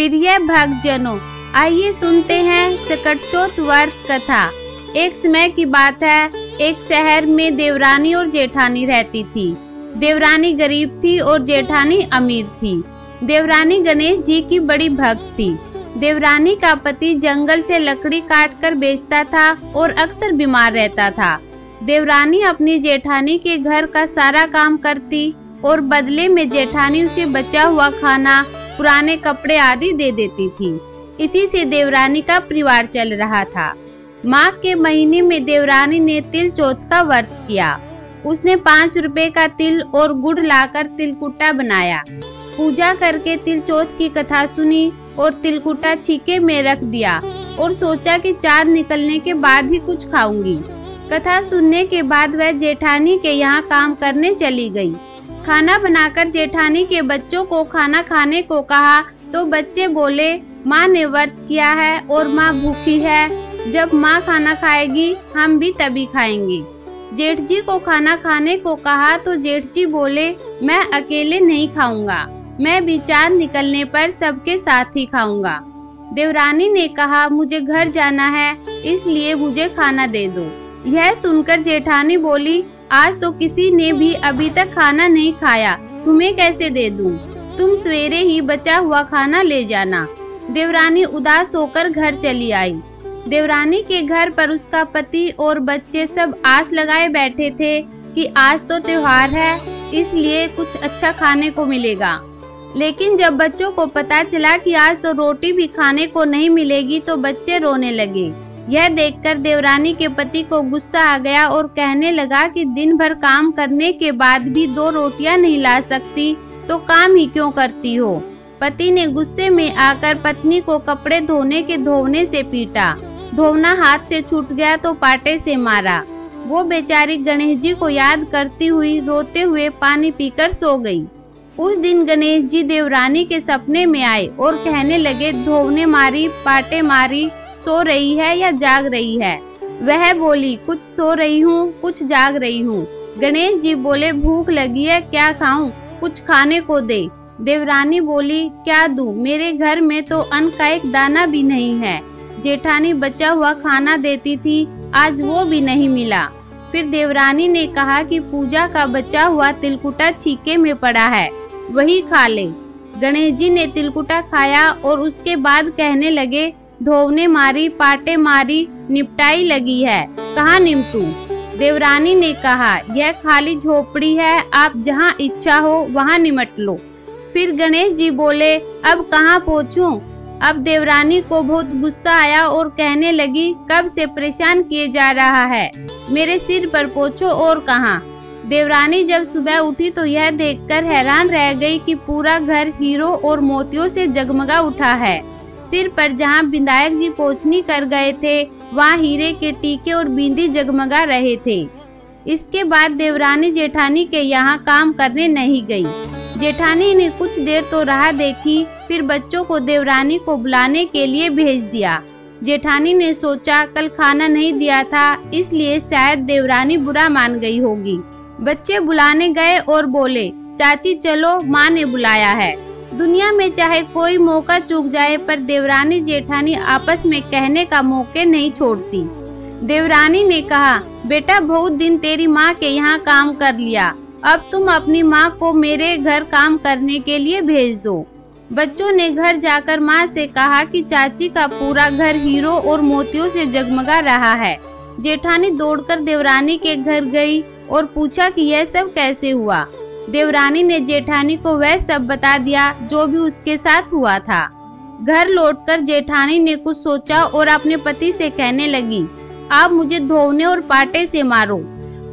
प्रिय भक्तजनों, आइए सुनते हैं सकटचौथ व्रत कथा। एक समय की बात है, एक शहर में देवरानी और जेठानी रहती थी। देवरानी गरीब थी और जेठानी अमीर थी। देवरानी गणेश जी की बड़ी भक्त थी। देवरानी का पति जंगल से लकड़ी काटकर बेचता था और अक्सर बीमार रहता था। देवरानी अपनी जेठानी के घर का सारा काम करती और बदले में जेठानी उसे बचा हुआ खाना, पुराने कपड़े आदि दे देती थी। इसी से देवरानी का परिवार चल रहा था। माघ के महीने में देवरानी ने तिल चौथ का व्रत किया। उसने 5 रुपए का तिल और गुड़ लाकर तिलकुटा बनाया। पूजा करके तिल चौथ की कथा सुनी और तिलकुटा छीके में रख दिया और सोचा कि चांद निकलने के बाद ही कुछ खाऊंगी। कथा सुनने के बाद वह जेठानी के यहाँ काम करने चली गई। खाना बनाकर जेठानी के बच्चों को खाना खाने को कहा तो बच्चे बोले, माँ ने व्रत किया है और माँ भूखी है। जब माँ खाना खाएगी हम भी तभी खाएंगे। जेठ जी को खाना खाने को कहा तो जेठ जी बोले, मैं अकेले नहीं खाऊंगा, मैं भी चांद निकलने पर सबके साथ ही खाऊंगा। देवरानी ने कहा, मुझे घर जाना है, इसलिए मुझे खाना दे दो। यह सुनकर जेठानी बोली, आज तो किसी ने भी अभी तक खाना नहीं खाया, तुम्हें कैसे दे दूं? तुम सवेरे ही बचा हुआ खाना ले जाना। देवरानी उदास होकर घर चली आई। देवरानी के घर पर उसका पति और बच्चे सब आस लगाए बैठे थे कि आज तो त्योहार है, इसलिए कुछ अच्छा खाने को मिलेगा। लेकिन जब बच्चों को पता चला कि आज तो रोटी भी खाने को नहीं मिलेगी तो बच्चे रोने लगे। यह देखकर देवरानी के पति को गुस्सा आ गया और कहने लगा कि दिन भर काम करने के बाद भी 2 रोटियां नहीं ला सकती तो काम ही क्यों करती हो। पति ने गुस्से में आकर पत्नी को कपड़े धोने के धोने से पीटा। धोना हाथ से छूट गया तो पाटे से मारा। वो बेचारी गणेश जी को याद करती हुई रोते हुए पानी पीकर सो गई। उस दिन गणेश जी देवरानी के सपने में आए और कहने लगे, धोने मारी, पाटे मारी, सो रही है या जाग रही है? वह बोली, कुछ सो रही हूँ, कुछ जाग रही हूँ। गणेश जी बोले, भूख लगी है, क्या खाऊं? कुछ खाने को दे। देवरानी बोली, क्या दूं? मेरे घर में तो अन्न का एक दाना भी नहीं है। जेठानी बचा हुआ खाना देती थी, आज वो भी नहीं मिला। फिर देवरानी ने कहा कि पूजा का बचा हुआ तिलकुटा छीके में पड़ा है, वही खा ले। गणेश जी ने तिलकुटा खाया और उसके बाद कहने लगे, धोने मारी, पाटे मारी, निपटाई लगी है, कहाँ निपटूं? देवरानी ने कहा, यह खाली झोपड़ी है, आप जहाँ इच्छा हो वहाँ निमट लो। फिर गणेश जी बोले, अब कहाँ पहुँचूं? अब देवरानी को बहुत गुस्सा आया और कहने लगी, कब से परेशान किए जा रहा है, मेरे सिर पर पोंछो और कहाँ। देवरानी जब सुबह उठी तो यह देखकर हैरान रह गई कि पूरा घर हीरो और मोतियों से जगमगा उठा है। सिर पर जहाँ विधायक जी पोंछनी कर गए थे वहाँ हीरे के टीके और बिंदी जगमगा रहे थे। इसके बाद देवरानी जेठानी के यहाँ काम करने नहीं गई। जेठानी ने कुछ देर तो राह देखी, फिर बच्चों को देवरानी को बुलाने के लिए भेज दिया। जेठानी ने सोचा, कल खाना नहीं दिया था, इसलिए शायद देवरानी बुरा मान गई होगी। बच्चे बुलाने गए और बोले, चाची चलो, माँ ने बुलाया है। दुनिया में चाहे कोई मौका चूक जाए पर देवरानी जेठानी आपस में कहने का मौके नहीं छोड़ती। देवरानी ने कहा, बेटा बहुत दिन तेरी माँ के यहाँ काम कर लिया, अब तुम अपनी माँ को मेरे घर काम करने के लिए भेज दो। बच्चों ने घर जाकर माँ से कहा कि चाची का पूरा घर हीरो और मोतियों से जगमगा रहा है। जेठानी दौड़कर देवरानी के घर गई और पूछा कि यह सब कैसे हुआ। देवरानी ने जेठानी को वह सब बता दिया जो भी उसके साथ हुआ था। घर लौटकर जेठानी ने कुछ सोचा और अपने पति से कहने लगी, आप मुझे धोने और पाटे से मारो।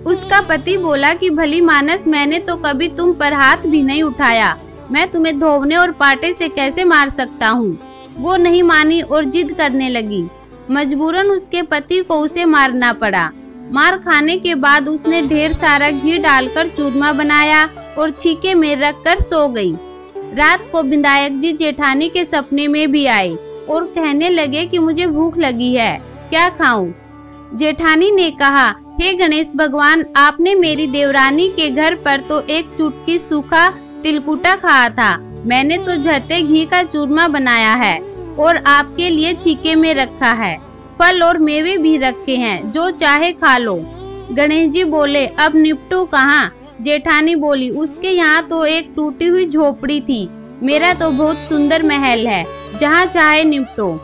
उसका पति बोला कि भली मानस, मैंने तो कभी तुम पर हाथ भी नहीं उठाया, मैं तुम्हें धोने और पाटे से कैसे मार सकता हूँ। वो नहीं मानी और जिद करने लगी। मजबूरन उसके पति को उसे मारना पड़ा। मार खाने के बाद उसने ढेर सारा घी डालकर चूरमा बनाया और छीके में रखकर सो गई। रात को विधायक जी जेठानी के सपने में भी आए और कहने लगे कि मुझे भूख लगी है, क्या खाऊं? जेठानी ने कहा, हे गणेश भगवान, आपने मेरी देवरानी के घर पर तो एक चुटकी सूखा तिलकुटा खाया था, मैंने तो झरते घी का चूरमा बनाया है और आपके लिए छीके में रखा है। फल और मेवे भी रखे हैं, जो चाहे खा लो। गणेश जी बोले, अब निपटू कहाँ? जेठानी बोली, उसके यहाँ तो एक टूटी हुई झोपड़ी थी, मेरा तो बहुत सुंदर महल है, जहाँ चाहे निपटो।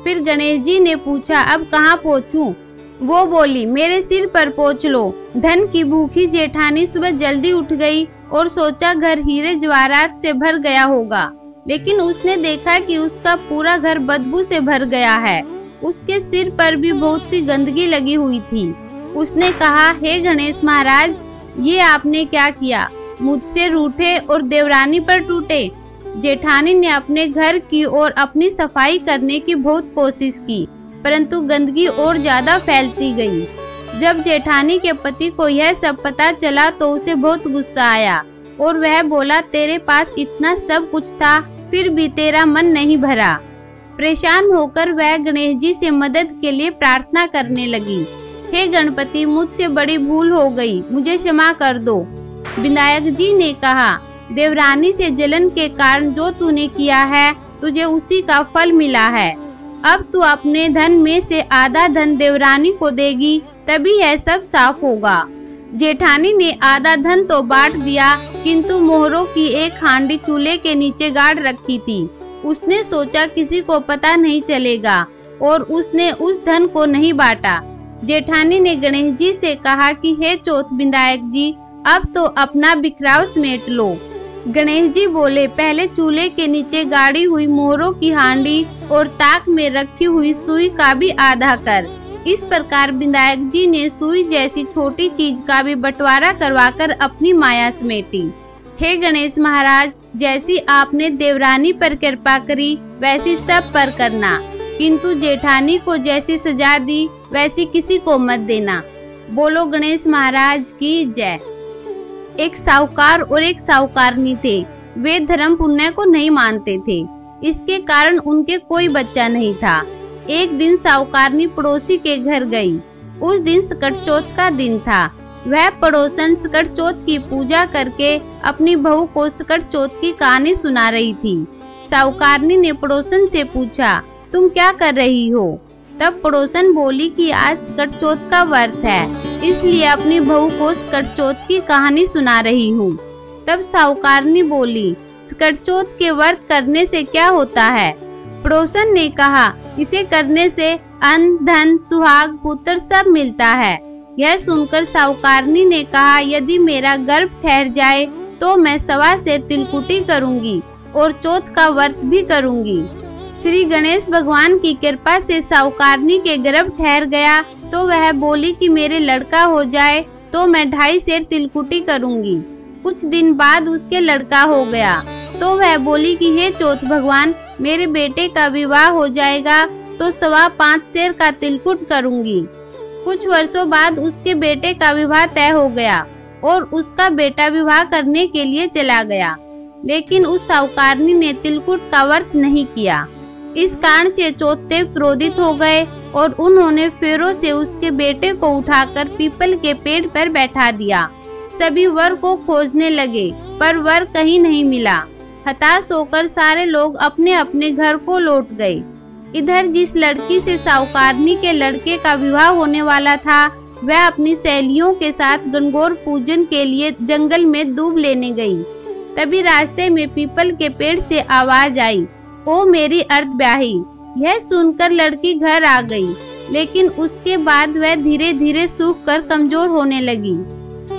फिर गणेश जी ने पूछा, अब कहाँ पहुँचूं? वो बोली, मेरे सिर पर पहुँच लो। धन की भूखी जेठानी सुबह जल्दी उठ गई और सोचा घर हीरे जवाहरात से भर गया होगा, लेकिन उसने देखा कि उसका पूरा घर बदबू से भर गया है। उसके सिर पर भी बहुत सी गंदगी लगी हुई थी। उसने कहा, हे गणेश महाराज, ये आपने क्या किया? मुझसे रूठे और देवरानी पर टूटे। जेठानी ने अपने घर की और अपनी सफाई करने की बहुत कोशिश की, परंतु गंदगी और ज्यादा फैलती गई। जब जेठानी के पति को यह सब पता चला तो उसे बहुत गुस्सा आया और वह बोला, तेरे पास इतना सब कुछ था, फिर भी तेरा मन नहीं भरा। परेशान होकर वह गणेश जी से मदद के लिए प्रार्थना करने लगी। हे गणपति, मुझसे बड़ी भूल हो गई, मुझे क्षमा कर दो। विनायक जी ने कहा, देवरानी से जलन के कारण जो तूने किया है, तुझे उसी का फल मिला है। अब तू अपने धन में से आधा धन देवरानी को देगी, तभी यह सब साफ होगा। जेठानी ने आधा धन तो बांट दिया, किंतु मोहरों की एक हांडी चूल्हे के नीचे गाड़ रखी थी। उसने सोचा किसी को पता नहीं चलेगा और उसने उस धन को नहीं बांटा। जेठानी ने गणेश जी से कहा कि हे चौथ विनायक जी, अब तो अपना बिखराव समेट लो। गणेश जी बोले, पहले चूल्हे के नीचे गाड़ी हुई मोहरों की हांडी और ताक में रखी हुई सुई का भी आधा कर। इस प्रकार विनायक जी ने सुई जैसी छोटी चीज का भी बंटवारा करवाकर अपनी माया समेटी। हे गणेश महाराज, जैसी आपने देवरानी पर कृपा करी, वैसी सब पर करना, किंतु जेठानी को जैसी सजा दी, वैसी किसी को मत देना। बोलो गणेश महाराज की जय। एक साहूकार और एक साहूकारनी थे। वे धर्म पुण्य को नहीं मानते थे, इसके कारण उनके कोई बच्चा नहीं था। एक दिन साहूकारनी पड़ोसी के घर गई। उस दिन सकट चौथ का दिन था। वह पड़ोसन सकट चौथ की पूजा करके अपनी बहू को सकट चौथ की कहानी सुना रही थी। साहूकारनी ने पड़ोसन से पूछा, तुम क्या कर रही हो? तब पड़ोसन बोली कि आज सकट चौथ का व्रत है, इसलिए अपनी बहू को सकट चौथ की कहानी सुना रही हूँ। तब साहूकारनी बोली, सकट चौथ के व्रत करने से क्या होता है? पड़ोसन ने कहा, इसे करने से अन्न, धन, सुहाग, पुत्र सब मिलता है। यह सुनकर साहूकारनी ने कहा, यदि मेरा गर्भ ठहर जाए तो मैं 1.25 सेर तिलकुटी करूंगी और चौथ का व्रत भी करूंगी। श्री गणेश भगवान की कृपा से साहूकारनी के गर्भ ठहर गया तो वह बोली कि मेरे लड़का हो जाए तो मैं 2.5 सेर तिलकुटी करूंगी। कुछ दिन बाद उसके लड़का हो गया तो वह बोली कि हे चौथ भगवान, मेरे बेटे का विवाह हो जाएगा तो 5.25 सेर का तिलकुट करूंगी। कुछ वर्षों बाद उसके बेटे का विवाह तय हो गया और उसका बेटा विवाह करने के लिए चला गया, लेकिन उस साहूकारनी ने तिलकुट का व्रत नहीं किया। इस कारण से चौथदेव क्रोधित हो गए और उन्होंने फेरों से उसके बेटे को उठाकर पीपल के पेड़ पर बैठा दिया। सभी वर को खोजने लगे पर वर कहीं नहीं मिला। हताश होकर सारे लोग अपने अपने घर को लौट गए। इधर जिस लड़की से साहूकारनी के लड़के का विवाह होने वाला था, वह अपनी सहेलियों के साथ गणगौर पूजन के लिए जंगल में दूब लेने गई। तभी रास्ते में पीपल के पेड़ से आवाज आई, ओ मेरी अर्धब्याही। यह सुनकर लड़की घर आ गई, लेकिन उसके बाद वह धीरे धीरे सूख कर कमजोर होने लगी।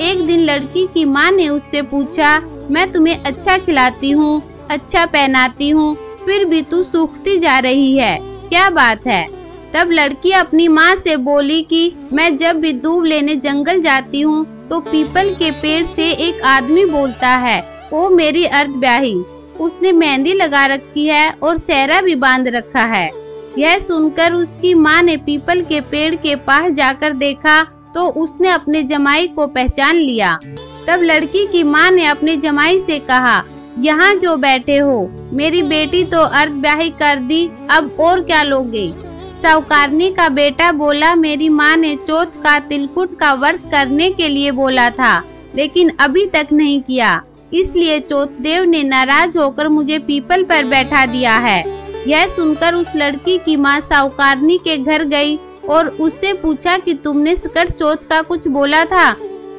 एक दिन लड़की की माँ ने उससे पूछा, मैं तुम्हें अच्छा खिलाती हूँ, अच्छा पहनाती हूँ, फिर भी तू सूखती जा रही है, क्या बात है? तब लड़की अपनी माँ से बोली कि मैं जब भी दूब लेने जंगल जाती हूँ तो पीपल के पेड़ से एक आदमी बोलता है, ओ मेरी अर्धब्याही। उसने मेहंदी लगा रखी है और सेहरा भी बांध रखा है। यह सुनकर उसकी माँ ने पीपल के पेड़ के पास जाकर देखा तो उसने अपने जमाई को पहचान लिया। तब लड़की की माँ ने अपने जमाई से कहा, यहाँ क्यों बैठे हो? मेरी बेटी तो अर्धब्याही कर दी, अब और क्या लोगे? साहूकारनी का बेटा बोला, मेरी माँ ने चौथ का तिलकुट का व्रत करने के लिए बोला था, लेकिन अभी तक नहीं किया। इसलिए चौथ देव ने नाराज होकर मुझे पीपल पर बैठा दिया है। यह सुनकर उस लड़की की माँ साहूकारनी के घर गई और उससे पूछा कि तुमने सकट चौथ का कुछ बोला था।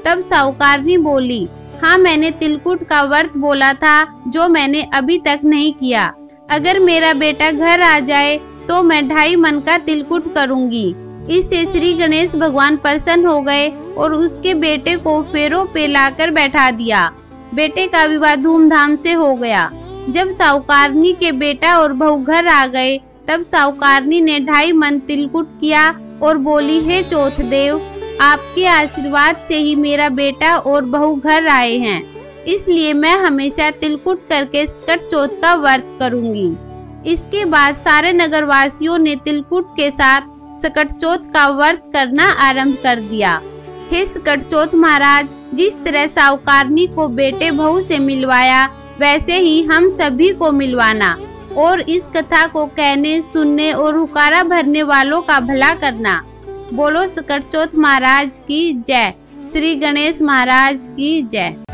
तब साहूकारनी बोली, हाँ, मैंने तिलकुट का व्रत बोला था जो मैंने अभी तक नहीं किया। अगर मेरा बेटा घर आ जाए तो मैं 2.5 मन का तिलकुट करूंगी। इससे श्री गणेश भगवान प्रसन्न हो गए और उसके बेटे को फेरों पे लाकर बैठा दिया। बेटे का विवाह धूमधाम से हो गया। जब साहूकारनी के बेटा और बहू घर आ गए तब साहूकारनी ने 2.5 मन तिलकुट किया और बोली, हे चौथ देव, आपके आशीर्वाद से ही मेरा बेटा और बहू घर आए हैं, इसलिए मैं हमेशा तिलकुट करके सकट चौथ का व्रत करूंगी। इसके बाद सारे नगरवासियों ने तिलकुट के साथ सकट चौथ का व्रत करना आरंभ कर दिया। हे सकट चौथ महाराज, जिस तरह साहूकारनी को बेटे बहू से मिलवाया वैसे ही हम सभी को मिलवाना और इस कथा को कहने, सुनने और हुकारा भरने वालों का भला करना। बोलो सकट चौथ महाराज की जय। श्री गणेश महाराज की जय।